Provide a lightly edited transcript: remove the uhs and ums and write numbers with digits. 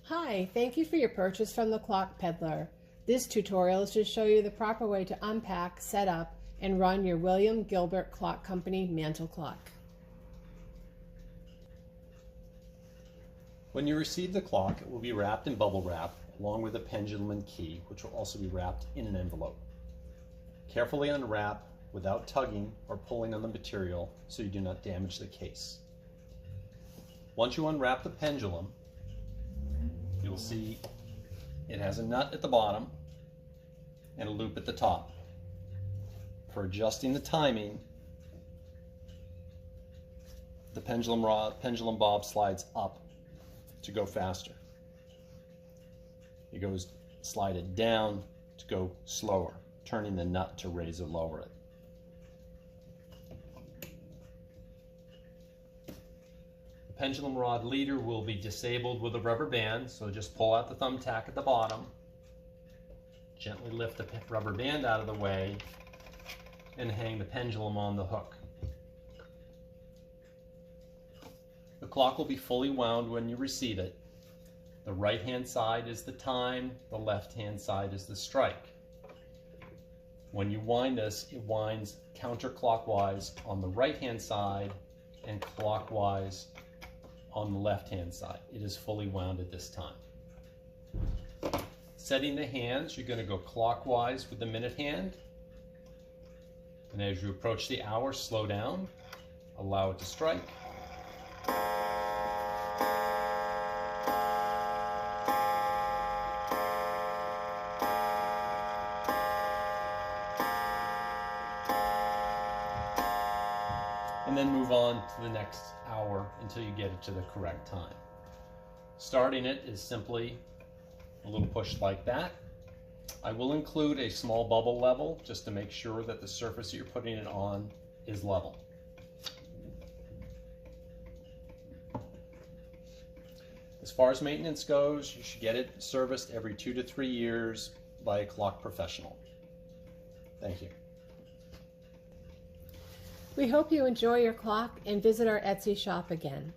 Hi, thank you for your purchase from the Clock Peddler. This tutorial is to show you the proper way to unpack, set up, and run your William Gilbert Clock Company Mantel clock. When you receive the clock, it will be wrapped in bubble wrap along with a pendulum and key, which will also be wrapped in an envelope. Carefully unwrap without tugging or pulling on the material so you do not damage the case. Once you unwrap the pendulum, you will see it has a nut at the bottom and a loop at the top. For adjusting the timing, the pendulum bob slides up to go faster. It goes slide it down to go slower, turning the nut to raise or lower it. The pendulum rod leader will be disabled with a rubber band, so just pull out the thumbtack at the bottom, gently lift the rubber band out of the way, and hang the pendulum on the hook. The clock will be fully wound when you receive it. The right-hand side is the time, the left-hand side is the strike. When you wind this, it winds counterclockwise on the right-hand side and clockwise on the left-hand side. It is fully wound at this time. Setting the hands, you're going to go clockwise with the minute hand. And as you approach the hour, slow down, allow it to strike. And then move on to the next hour until you get it to the correct time. Starting it is simply a little push like that. I will include a small bubble level just to make sure that the surface that you're putting it on is level. As far as maintenance goes, you should get it serviced every 2 to 3 years by a clock professional. Thank you. We hope you enjoy your clock and visit our Etsy shop again.